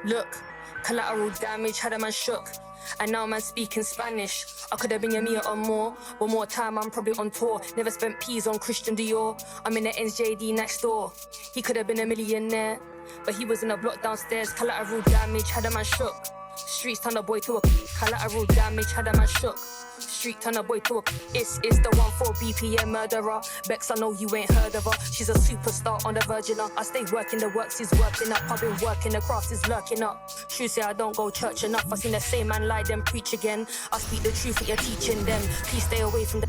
Look, collateral damage had a man shook. And now man speaking Spanish. I could have been a meter or more. One more time, I'm probably on tour. Never spent peas on Christian Dior. I'm in the NJD next door. He could have been a millionaire, but he was in a block downstairs. Collateral damage had a man shook. Streets turn a boy to a collateral damage had a man shook. Street turn a boy to a it's the 14 BPM murderer. Bex, I know you ain't heard of her. She's a superstar on the virgin. I stay working, the works is working up. I've been working, the crafts is lurking up. True say I don't go church enough. I seen the same man lie, then preach again. I speak the truth, what you're teaching them. Please stay away from the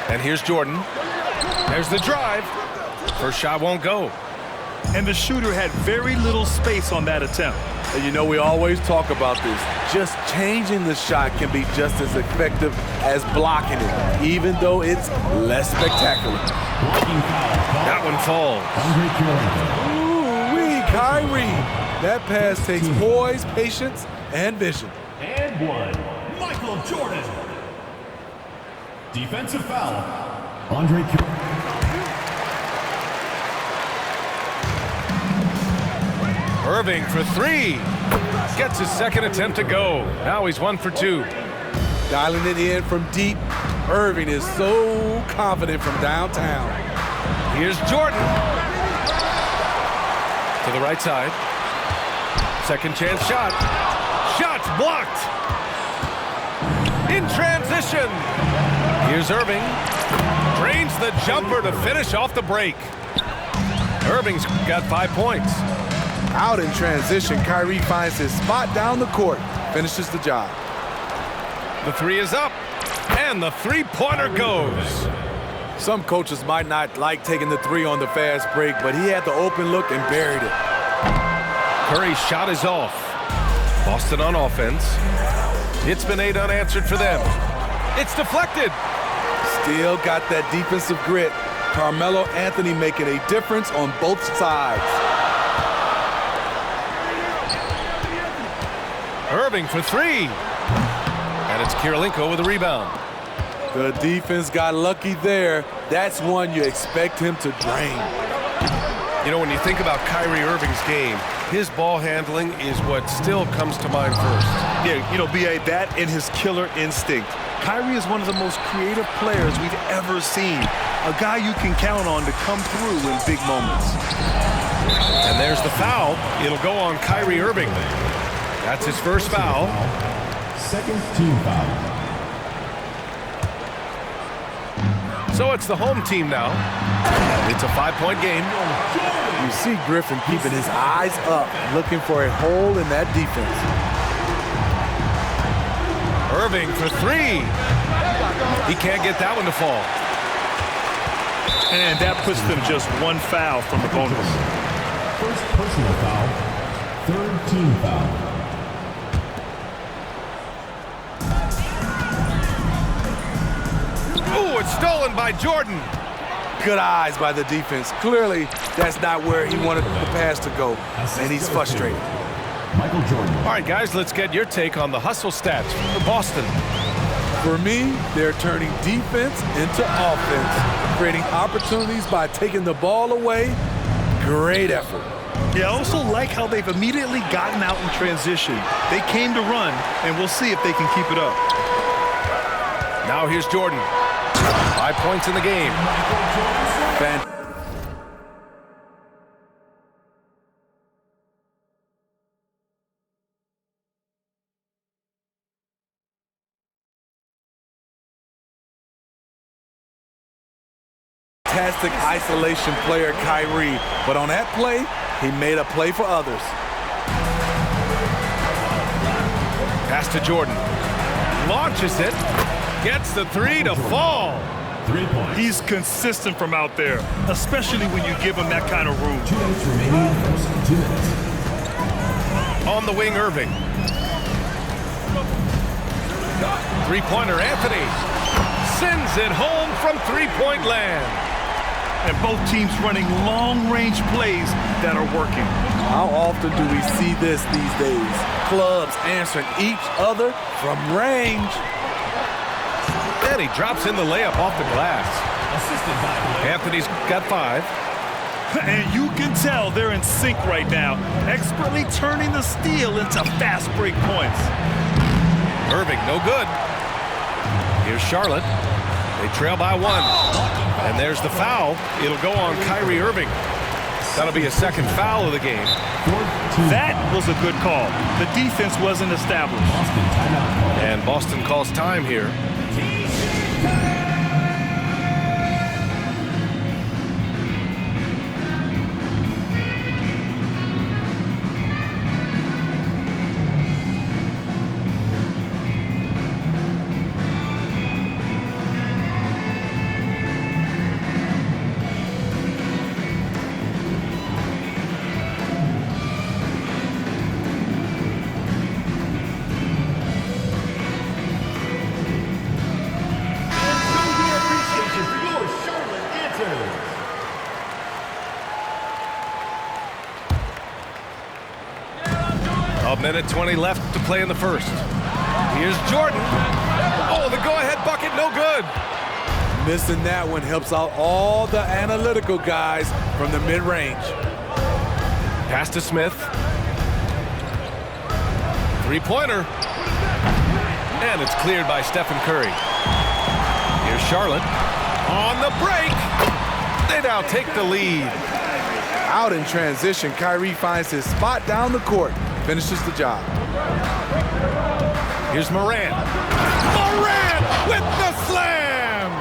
And here's Jordan. There's the drive. First shot won't go. And the shooter had very little space on that attempt. And you know, we always talk about this. Just changing the shot can be just as effective as blocking it, even though it's less spectacular. That one falls. Ooh-wee, Kyrie. That pass takes poise, patience, and vision. And one, Michael Jordan. Defensive foul, Andre Irving for three. Gets his second attempt to go. Now he's 1 for 2. Dialing it in from deep. Irving is so confident from downtown. Here's Jordan. To the right side. Second chance shot. Shot's blocked. In transition. Here's Irving. Drains the jumper to finish off the break. Irving's got 5 points. Out in transition, Kyrie finds his spot down the court. Finishes the job. The three is up. And the three-pointer goes. Some coaches might not like taking the three on the fast break, but he had the open look and buried it. Curry's shot is off. Boston on offense. It's been 8 unanswered for them. It's deflected. Still got that defensive grit. Carmelo Anthony making a difference on both sides. Irving for three. And it's Kirilenko with a rebound. The defense got lucky there. That's one you expect him to drain. You know, when you think about Kyrie Irving's game, his ball handling is what still comes to mind first. Yeah, you know, B.A., that and his killer instinct. Kyrie is one of the most creative players we've ever seen. A guy you can count on to come through in big moments. And there's the foul. It'll go on Kyrie Irving. That's his first foul. Second team foul. So it's the home team now. It's a 5-point game. You see Griffin keeping his eyes up, looking for a hole in that defense. Irving for three. He can't get that one to fall. And that puts them just one foul from the bonus. First personal foul. Third team foul. Ooh, it's stolen by Jordan. Good eyes by the defense. Clearly, that's not where he wanted the pass to go, and he's frustrated. Michael Jordan. All right, guys, let's get your take on the hustle stats for Boston. For me, they're turning defense into offense, creating opportunities by taking the ball away. Great effort. Yeah, I also like how they've immediately gotten out in transition. They came to run, and we'll see if they can keep it up. Now here's Jordan. 5 points in the game. Fantastic isolation player, Kyrie. But on that play, he made a play for others. Pass to Jordan. Launches it. Gets the three to fall. 3 points. He's consistent from out there, especially when you give him that kind of room. 2 minutes remaining. First 2 minutes. On the wing, Irving. Three-pointer, Anthony. Sends it home from three-point land. and both teams running long-range plays that are working. How often do we see this these days? Clubs answering each other from range. And he drops in the layup off the glass. Anthony's got 5. And you can tell they're in sync right now, expertly turning the steal into fast break points. Irving, no good. Here's Charlotte. They trail by 1. And there's the foul. It'll go on Kyrie Irving. That'll be a second foul of the game. That was a good call. The defense wasn't established. And Boston calls time here. A minute 20 left to play in the first. Here's Jordan. Oh, the go-ahead bucket, no good. Missing that one helps out all the analytical guys from the mid-range. Pass to Smith. Three-pointer. And it's cleared by Stephen Curry. Here's Charlotte. On the break. They now take the lead. Out in transition, Kyrie finds his spot down the court. Finishes the job. Here's Morant. Morant with the slam!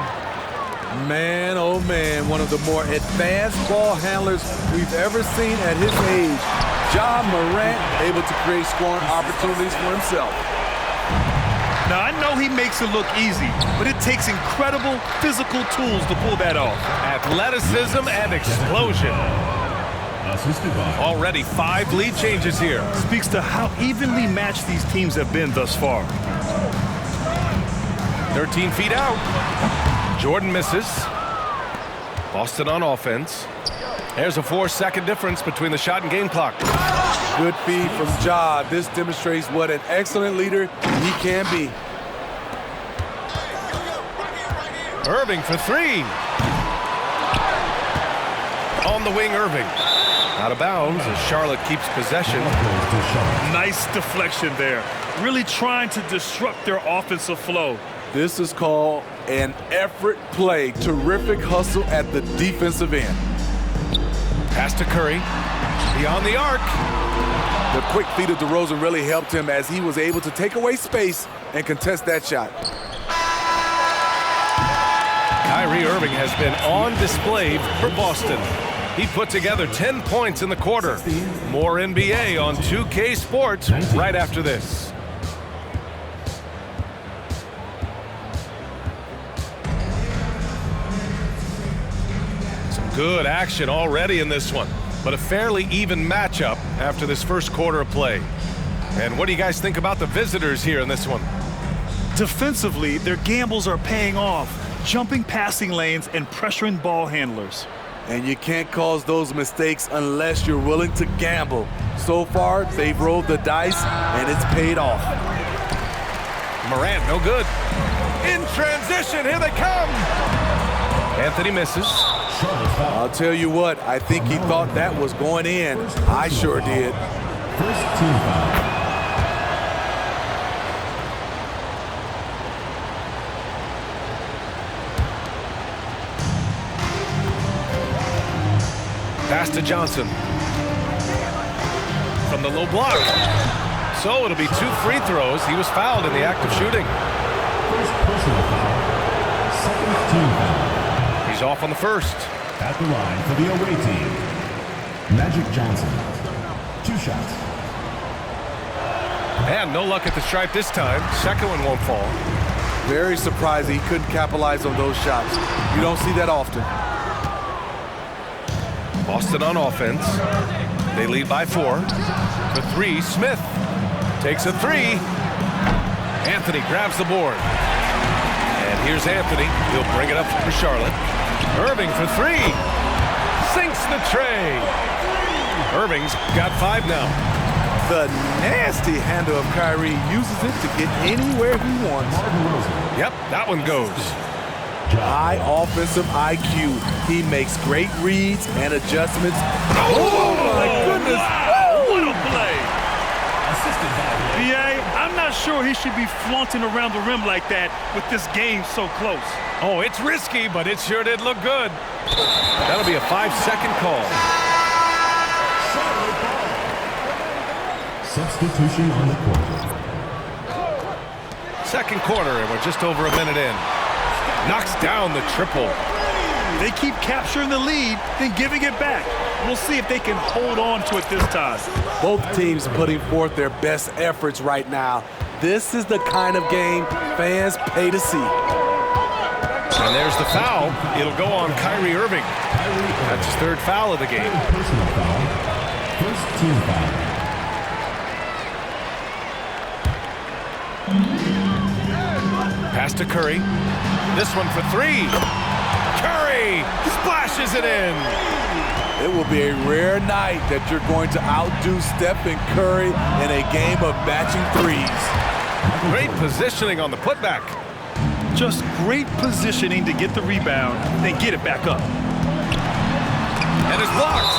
Man, oh man, one of the more advanced ball handlers we've ever seen at his age. Ja Morant able to create scoring opportunities for himself. Now, I know he makes it look easy, but it takes incredible physical tools to pull that off. Athleticism and explosion. Already 5 lead changes here. Speaks to how evenly matched these teams have been thus far. 13 feet out. Jordan misses. Boston on offense. There's a 4-second difference between the shot and game clock. Good feed from Ja. This demonstrates what an excellent leader he can be. Irving for 3. On the wing, Irving. Out of bounds as Charlotte keeps possession. Nice deflection there. Really trying to disrupt their offensive flow. This is called an effort play. Terrific hustle at the defensive end. Pass to Curry. Beyond the arc. The quick feed of DeRozan really helped him as he was able to take away space and contest that shot. Kyrie Irving has been on display for Boston. He put together 10 points in the quarter. More NBA on 2K Sports right after this. Some good action already in this one, but a fairly even matchup after this first quarter of play. And what do you guys think about the visitors here in this one? Defensively, their gambles are paying off, jumping passing lanes and pressuring ball handlers. And you can't cause those mistakes unless you're willing to gamble. So far, they've rolled the dice, and it's paid off. Morant, no good. In transition, here they come. Anthony misses. I'll tell you what, I think he thought that was going in. I sure did. First team foul. Pass to Johnson. From the low block. So it'll be 2 free throws. He was fouled in the act of shooting. First personal foul. Second team foul. He's off on the first. At the line for the away team, Magic Johnson. 2 shots. And no luck at the stripe this time. Second one won't fall. Very surprised he couldn't capitalize on those shots. You don't see that often. Boston on offense. They lead by 4. For 3, Smith takes a 3. Anthony grabs the board. And here's Anthony. He'll bring it up for Charlotte. Irving for three. Sinks the tray. Irving's got 5 now. The nasty handle of Kyrie uses it to get anywhere he wants. Yep, that one goes. High offensive IQ. He makes great reads and adjustments. Oh, my goodness. What a play. B.A., I'm not sure he should be flaunting around the rim like that with this game so close. Oh, it's risky, but it sure did look good. That'll be a 5-second call. Substitution on the court. Second quarter, and we're just over a minute in. Knocks down the triple. They keep capturing the lead, then giving it back. We'll see if they can hold on to it this time. Both teams putting forth their best efforts right now. This is the kind of game fans pay to see. And there's the foul. It'll go on Kyrie Irving. That's his 3rd foul of the game. Personal foul. First team foul. Pass to Curry. This one for 3. Curry splashes it in. It will be a rare night that you're going to outdo Stephen Curry in a game of matching threes. Great positioning on the putback. Just great positioning to get the rebound, then get it back up. And it's blocked.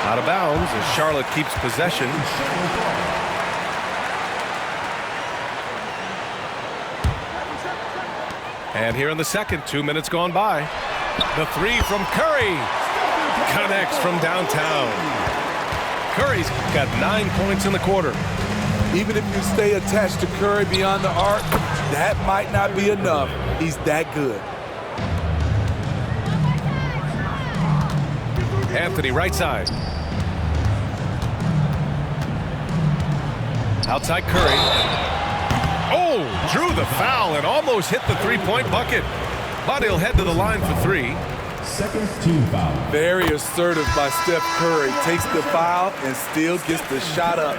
Out of bounds as Charlotte keeps possession. And here in the second, 2 minutes gone by. The 3 from Curry. Connects from downtown. Curry's got 9 points in the quarter. Even if you stay attached to Curry beyond the arc, that might not be enough. He's that good. Anthony right side. Outside Curry. Oh, drew the foul and almost hit the 3-point bucket. But he'll head to the line for 3. Second team foul. Very assertive by Steph Curry. Takes the foul and still gets the shot up.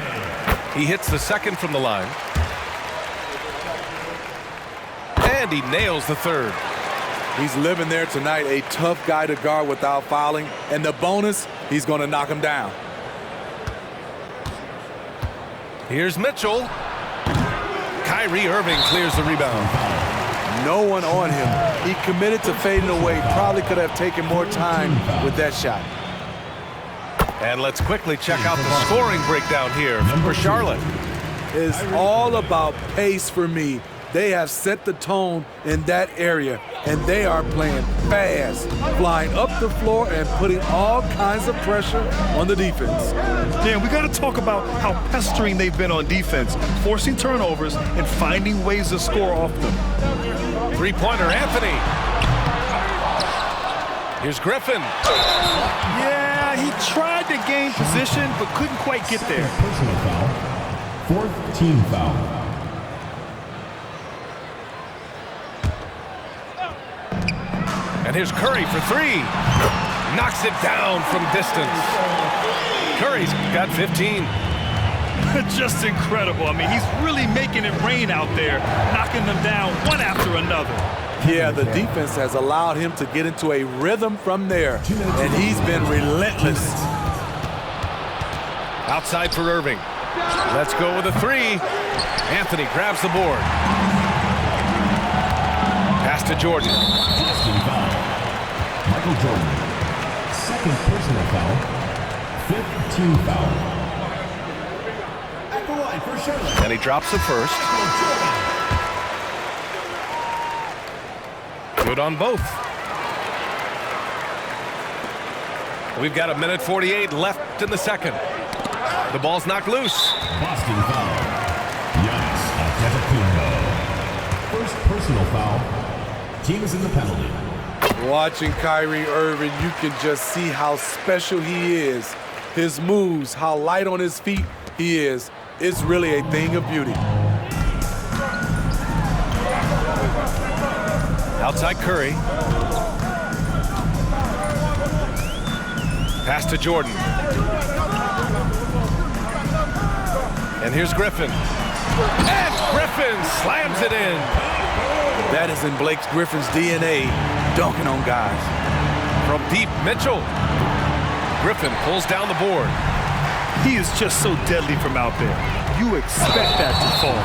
He hits the second from the line. And he nails the 3rd. He's living there tonight, a tough guy to guard without fouling. And the bonus, he's going to knock him down. Here's Mitchell. Kyrie Irving clears the rebound. No one on him. He committed to fading away. Probably could have taken more time with that shot. And let's quickly check out the scoring breakdown here for Charlotte. It's all about pace for me. They have set the tone in that area, and they are playing fast, flying up the floor and putting all kinds of pressure on the defense. Dan, we got to talk about how pestering they've been on defense, forcing turnovers and finding ways to score off them. 3-pointer, Anthony. Here's Griffin. Yeah, he tried to gain position, but couldn't quite get there. Personal foul. 4th team foul. And here's Curry for 3. Knocks it down from distance. Curry's got 15. Just incredible. I mean, he's really making it rain out there, knocking them down one after another. Yeah, the defense has allowed him to get into a rhythm from there, and he's been relentless. Outside for Irving. Let's go with a 3. Anthony grabs the board. Pass to Jordan. Michael Jordan. Second personal foul. 5th team foul. At the line for Charlotte. And he drops the first. Good on both. We've got 1:48 left in the second. The ball's knocked loose. Boston foul. Giannis Antetokounmpo. First personal foul. Team is in the penalty. Watching Kyrie Irving, you can just see how special he is. His moves, how light on his feet he is. It's really a thing of beauty. Outside Curry. Pass to Jordan. And here's Griffin. And Griffin slams it in. That is in Blake Griffin's DNA, dunking on guys. From deep, Mitchell. Griffin pulls down the board. He is just so deadly from out there. You expect that to fall.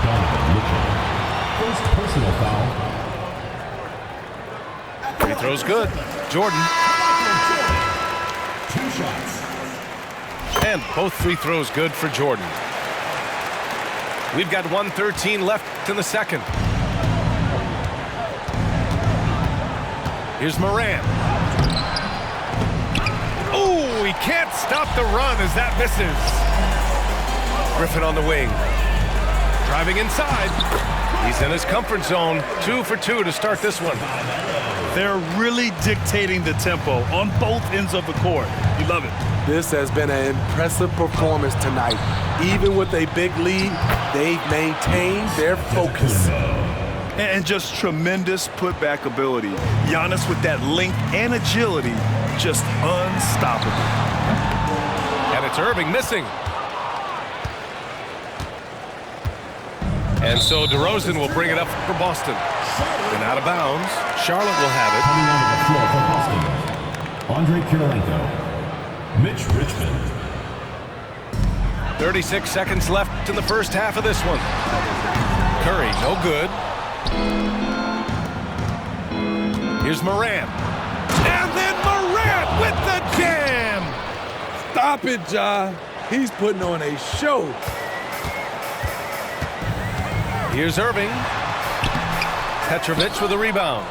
Donovan Mitchell. First personal foul. Free throw's good. Jordan. 2 shots. And both free throws good for Jordan. We've got 1:13 left in the second. Here's Morant. Oh, he can't stop the run as that misses. Griffin on the wing. Driving inside. He's in his comfort zone. 2 for 2 to start this one. They're really dictating the tempo on both ends of the court. You love it. This has been an impressive performance tonight. Even with a big lead, they've maintained their focus. And just tremendous putback ability. Giannis with that length and agility, just unstoppable. And it's Irving missing. And so DeRozan will bring it up for Boston. And out of bounds, Charlotte will have it. Coming onto the floor for Boston, Andre Kirilenko, Mitch Richmond. 36 seconds left in the first half of this one. Curry, no good. Here's Morant. And then Morant with the jam! Stop it, Ja. He's putting on a show. Here's Irving. Petrovic with a rebound.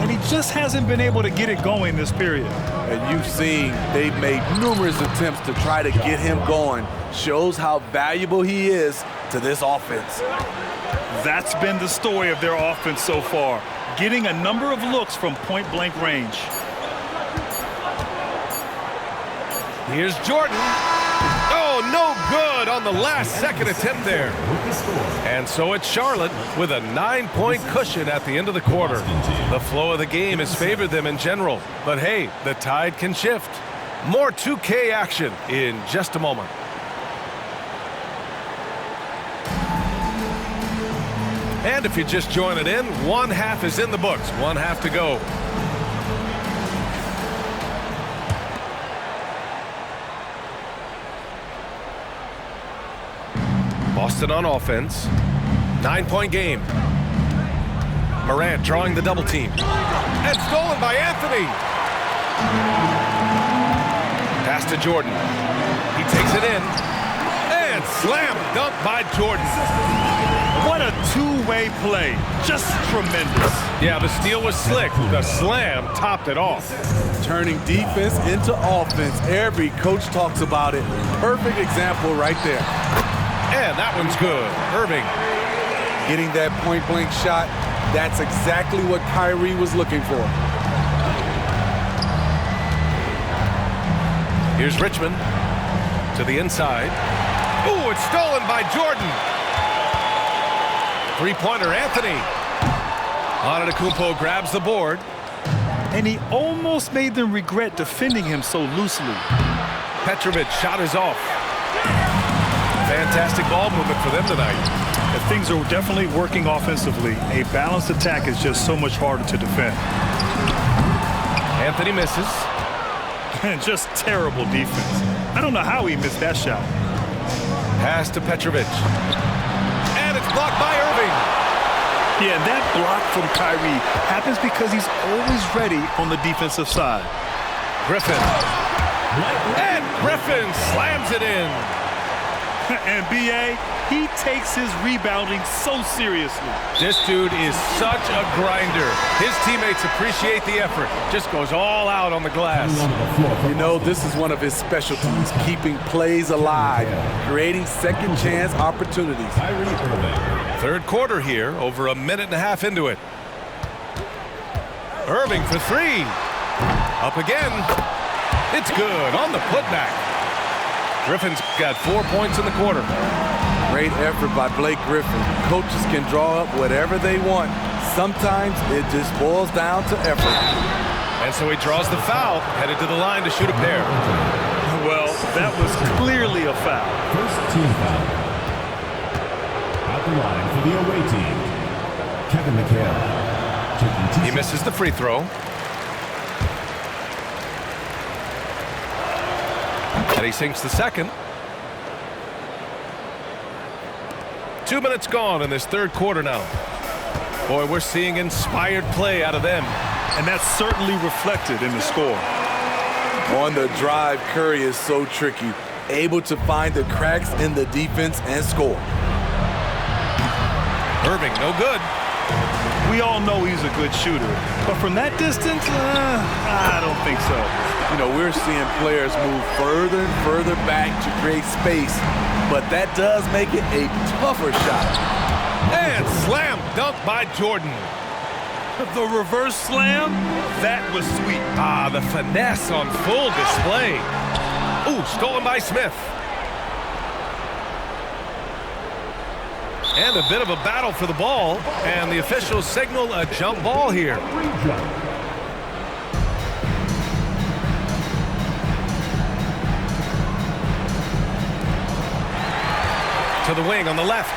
And he just hasn't been able to get it going this period. And you've seen they've made numerous attempts to try to get him going. Shows how valuable he is to this offense. That's been the story of their offense so far, getting a number of looks from point-blank range. Here's Jordan. Oh, no good on the last second attempt there. And so it's Charlotte with a 9-point cushion at the end of the quarter. The flow of the game has favored them in general. But hey, the tide can shift. More 2K action in just a moment. And if you're just joining in, one half is in the books. One half to go. Boston on offense. 9-point game. Morant drawing the double team. And stolen by Anthony. Pass to Jordan. He takes it in. And slam dunk by Jordan. What a two-way play. Just tremendous. Yeah, the steal was slick. The slam topped it off. Turning defense into offense. Every coach talks about it. Perfect example right there. And that one's good. Irving. Getting that point-blank shot, that's exactly what Kyrie was looking for. Here's Richmond to the inside. Ooh, it's stolen by Jordan. Three-pointer, Anthony. Antetokounmpo grabs the board. And he almost made them regret defending him so loosely. Petrovic shot is off. Fantastic ball movement for them tonight. And things are definitely working offensively. A balanced attack is just so much harder to defend. Anthony misses. And just terrible defense. I don't know how he missed that shot. Pass to Petrovic. And it's blocked by Irving. Yeah, that block from Kyrie happens because he's always ready on the defensive side. Griffin. And Griffin slams it in. And B.A., he takes his rebounding so seriously. This dude is such a grinder. His teammates appreciate the effort. Just goes all out on the glass. You know, this is one of his specialties, keeping plays alive, creating second chance opportunities. Third quarter here, over a minute and a half into it. Irving for three. Up again. It's good on the putback. Griffin's got 4 points in the quarter. Great effort by Blake Griffin. Coaches can draw up whatever they want. Sometimes it just boils down to effort. And so he draws the foul, headed to the line to shoot a pair. Well, that was clearly a foul. First team foul. at the line for the away team, Kevin McHale. Taking He misses the free throw. And he sinks the second. 2 minutes gone in this third quarter now. Boy, we're seeing inspired play out of them. And that's certainly reflected in the score. On the drive, Curry is so tricky, able to find the cracks in the defense and score. Irving, no good. We all know he's a good shooter, but from that distance, I don't think so. You know, we're seeing players move further and further back to create space, but that does make it a tougher shot. And slam dunk by Jordan. The reverse slam, that was sweet. Ah, the finesse on full display. Ooh, stolen by Smith. And a bit of a battle for the ball, and the officials signal a jump ball here. To the wing on the left.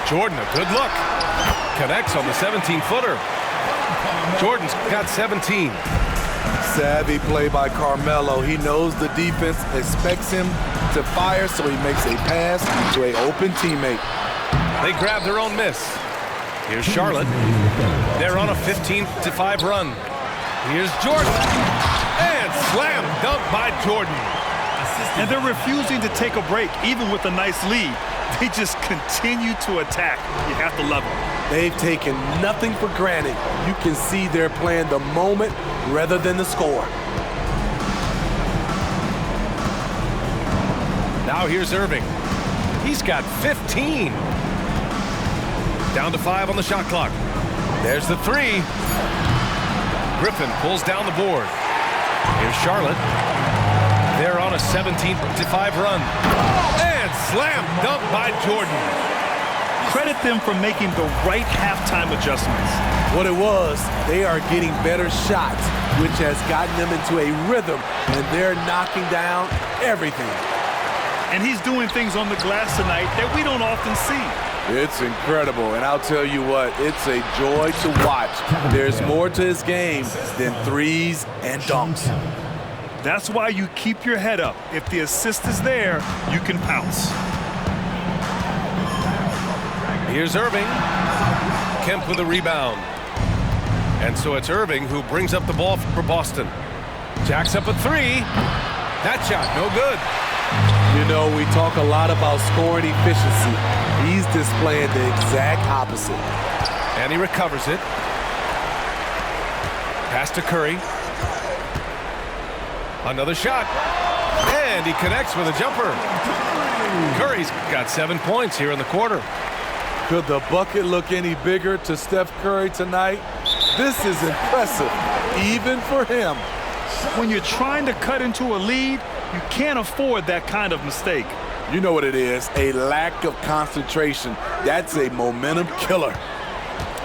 Jordan, a good look. Connects on the 17-footer. Jordan's got 17. Savvy play by Carmelo. He knows the defense expects him to fire, so he makes a pass to an open teammate. They grab their own miss. Here's Charlotte. They're on a 15-5 run. Here's Jordan. And slam dunk by Jordan. And they're refusing to take a break, even with a nice lead. They just continue to attack. You have to love them. They've taken nothing for granted. You can see they're playing the moment rather than the score. Now here's Irving. He's got 15. Down to 5 on the shot clock. There's the three. Griffin pulls down the board. Here's Charlotte. They're on a 17-5 run. And slam dunk by Jordan. Credit them for making the right halftime adjustments. What it was, they are getting better shots, which has gotten them into a rhythm, and they're knocking down everything. And he's doing things on the glass tonight that we don't often see. It's incredible, and I'll tell you what, it's a joy to watch. There's more to his game than threes and dunks. That's why you keep your head up. If the assist is there, you can pounce. Here's Irving. Kemp with a rebound. And so it's Irving who brings up the ball for Boston. Jacks up a three. That shot, no good. You know, we talk a lot about scoring efficiency. He's displaying the exact opposite. And he recovers it. Pass to Curry. Another shot. And he connects with a jumper. Curry's got 7 points here in the quarter. Could the bucket look any bigger to Steph Curry tonight? This is impressive, even for him. When you're trying to cut into a lead, you can't afford that kind of mistake. You know what it is, a lack of concentration. That's a momentum killer.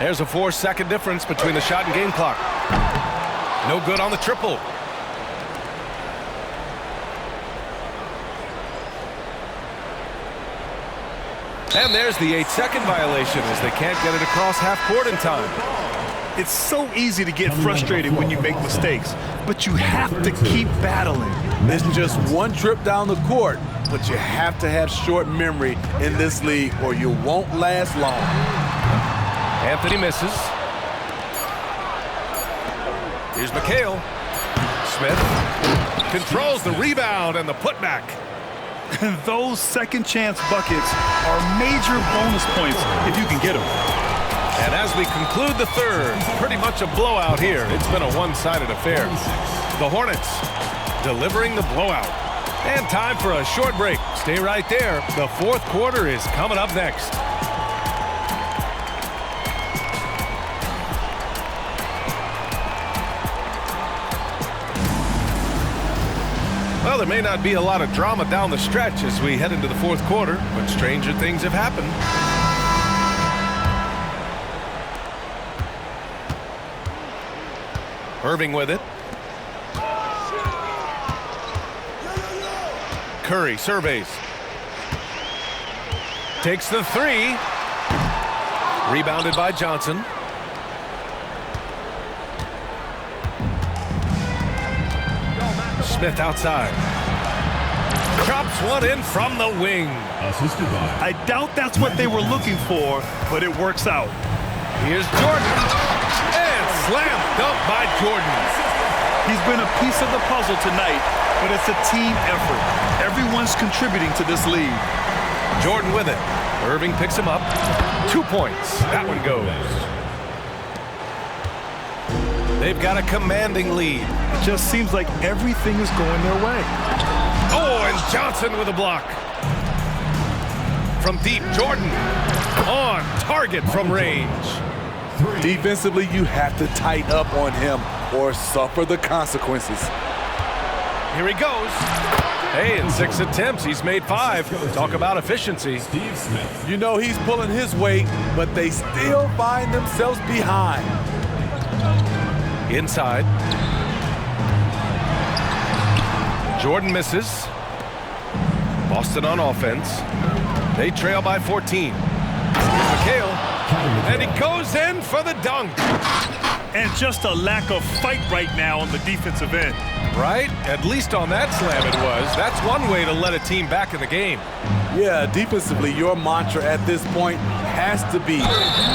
There's a 4-second difference between the shot and game clock. No good on the triple. And there's the 8-second violation as they can't get it across half court in time. It's so easy to get frustrated when you make mistakes, but you have to keep battling. It's just one trip down the court, but you have to have short memory in this league or you won't last long. Anthony misses. Here's McHale. Smith controls the rebound and the putback. And those second chance buckets are major bonus points if you can get them. And as we conclude the third, pretty much a blowout here. It's been a one-sided affair. The Hornets delivering the blowout. And time for a short break. Stay right there. The fourth quarter is coming up next. Well, there may not be a lot of drama down the stretch as we head into the fourth quarter, but stranger things have happened. Irving with it. Curry surveys. Takes the three. Rebounded by Johnson. Smith outside. Drops one in from the wing. Assisted by. I doubt that's what they were looking for, but it works out. Here's Jordan. And slam dunk by Jordan. He's been a piece of the puzzle tonight, but it's a team effort. Everyone's contributing to this lead. Jordan with it. Irving picks him up. 2 points. That one goes. They've got a commanding lead. It just seems like everything is going their way. Oh, and Johnson with a block. From deep, Jordan on target from range. Defensively, you have to tighten up on him or suffer the consequences. Here he goes. Hey, in 6 attempts, he's made 5. Talk about efficiency. Steve Smith. You know he's pulling his weight, but they still find themselves behind. Inside. Jordan misses. Boston on offense. They trail by 14. McHale. And he goes in for the dunk. And just a lack of fight right now on the defensive end. Right? At least on that slam it was. That's one way to let a team back in the game. Yeah, defensively, your mantra at this point has to be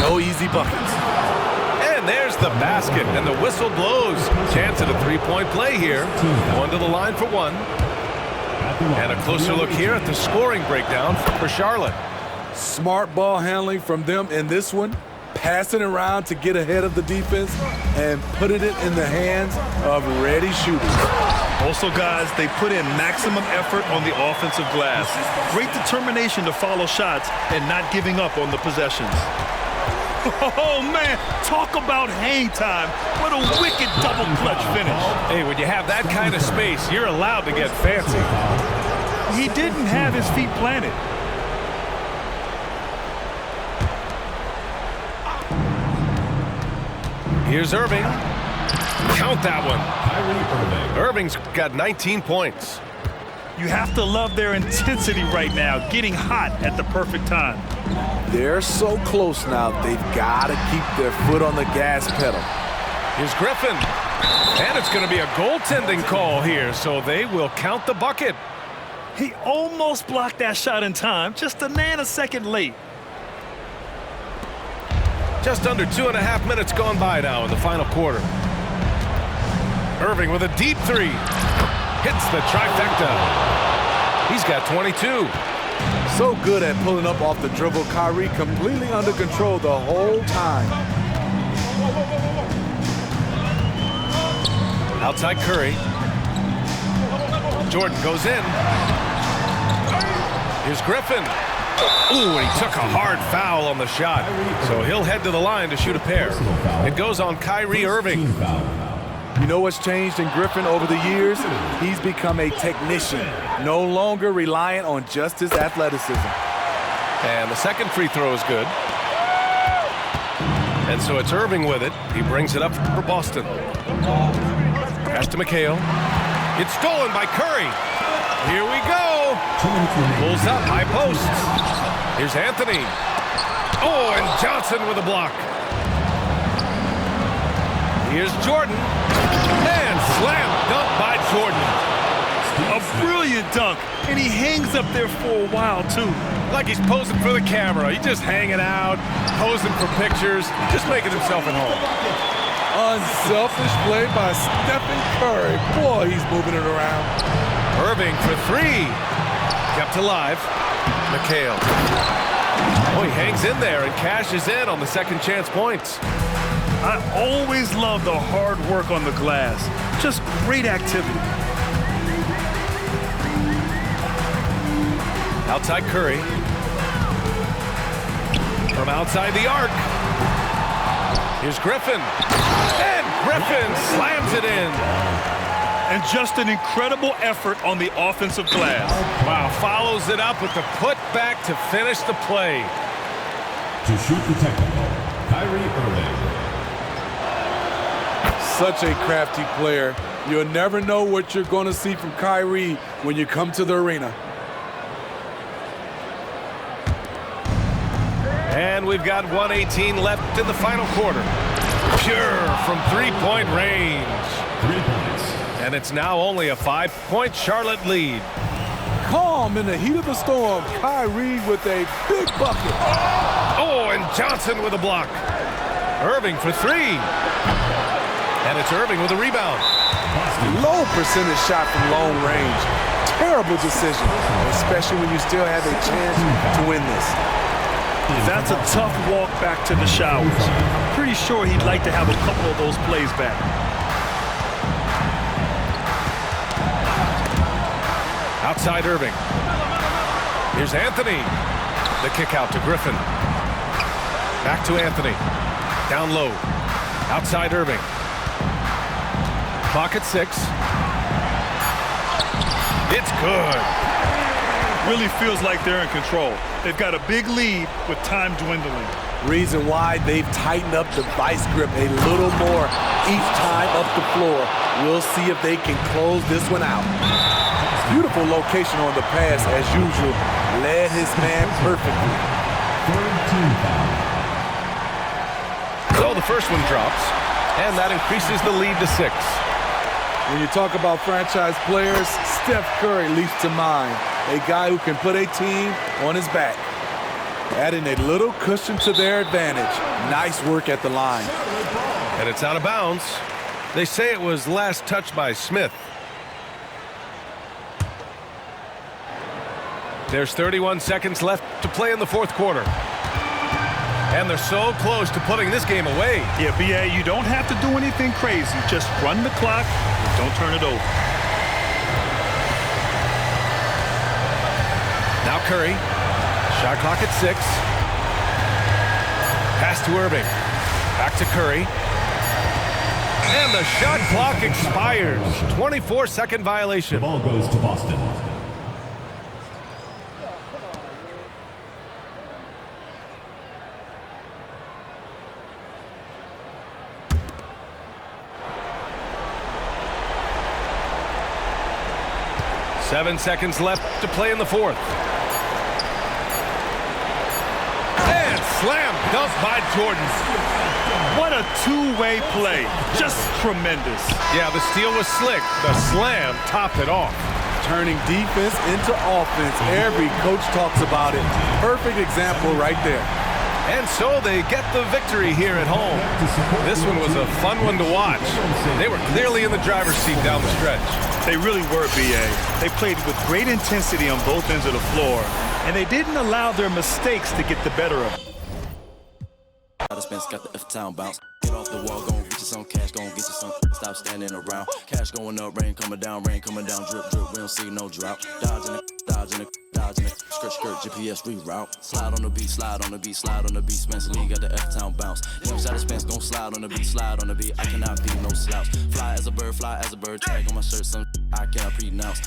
no easy buckets. And there's the basket, and the whistle blows. Chance at a three-point play here. One to the line for one. And a closer look here at the scoring breakdown for Charlotte. Smart ball handling from them in this one, passing around to get ahead of the defense and putting it in the hands of ready shooters. Also, guys, they put in maximum effort on the offensive glass. Great determination to follow shots and not giving up on the possessions. Oh, man, talk about hang time. What a wicked double clutch finish. Hey, when you have that kind of space, you're allowed to get fancy. He didn't have his feet planted. Here's Irving. Count that one. Kyrie Irving. Irving's got 19 points. You have to love their intensity right now, getting hot at the perfect time. They're so close now, they've got to keep their foot on the gas pedal. Here's Griffin. And it's going to be a goaltending call here, so they will count the bucket. He almost blocked that shot in time, just a nanosecond late. Just under 2.5 minutes gone by now in the final quarter. Irving with a deep three. Hits the trifecta. He's got 22. So good at pulling up off the dribble. Kyrie completely under control the whole time. Outside Curry. Jordan goes in. Here's Griffin. Ooh, and he took a hard foul on the shot. So he'll head to the line to shoot a pair. It goes on Kyrie Irving. You know what's changed in Griffin over the years? He's become a technician, no longer reliant on just his athleticism. And the second free throw is good. And so it's Irving with it. He brings it up for Boston. Pass to McHale. It's stolen by Curry. Here we go. Pulls up, high post. Here's Anthony. Oh, and Johnson with a block. Here's Jordan. And slam dunk by Jordan. A brilliant dunk, and he hangs up there for a while, too. Like he's posing for the camera. He's just hanging out, posing for pictures, just making himself at home. Unselfish play by Stephen Curry. Boy, he's moving it around. Irving for three. Kept alive. McHale. Oh, he hangs in there and cashes in on the second chance points. I always love the hard work on the glass. Just great activity. Outside Curry. From outside the arc. Here's Griffin. And Griffin slams it in. And just an incredible effort on the offensive glass. Wow, follows it up with the putback to finish the play. To shoot the technical, Kyrie Irving. Such a crafty player. You'll never know what you're going to see from Kyrie when you come to the arena. And we've got 1:18 left in the final quarter. Pure from three-point range. 3 points. And it's now only a 5-point Charlotte lead. Calm in the heat of the storm. Kyrie with a big bucket. Oh, and Johnson with a block. Irving for three. And it's Irving with a rebound. Low percentage shot from long range. Terrible decision, especially when you still have a chance to win this. That's a tough walk back to the showers. Pretty sure he'd like to have a couple of those plays back. Outside Irving. Here's Anthony. The kick out to Griffin. Back to Anthony. Down low. Outside Irving. Clock at 6. It's good. Really feels like they're in control. They've got a big lead with time dwindling. Reason why they've tightened up the vice grip a little more each time up the floor. We'll see if they can close this one out. Beautiful location on the pass as usual. Led his man perfectly. So the first one drops, and that increases the lead to 6. When you talk about franchise players, Steph Curry leaps to mind. A guy who can put a team on his back. Adding a little cushion to their advantage. Nice work at the line. And it's out of bounds. They say it was last touched by Smith. There's 31 seconds left to play in the fourth quarter. And they're so close to putting this game away. Yeah, B.A., you don't have to do anything crazy. Just run the clock and don't turn it over. Now Curry. Shot clock at 6. Pass to Irving. Back to Curry. And the shot clock expires. 24-second violation. The ball goes to Boston. Seven seconds left to play in the fourth. And slam dunk by Jordan. What a two-way play. Just tremendous. Yeah, the steal was slick. The slam topped it off. Turning defense into offense. Every coach talks about it. Perfect example right there. And so they get the victory here at home. This one was a fun one to watch. They were clearly in the driver's seat down the stretch. They really were, B.A. They played with great intensity on both ends of the floor, and they didn't allow their mistakes to get the better of them. Spence got the F-Town bounce. Get off the wall, gon' get you some cash, gon' get you some. Stop standing around. Cash going up, rain coming down, drip, drip. We don't see no drought. Dodging it, dodging it, dodging it. Skirt, skirt, GPS reroute. Slide on the beat, slide on the beat, slide on the beat. Spence Lee got the F-Town bounce. Young shot of Spence gon' slide on the beat, slide on the beat. I cannot be no slouch. Fly as a bird, tag on my shirt, some I cannot pronounce.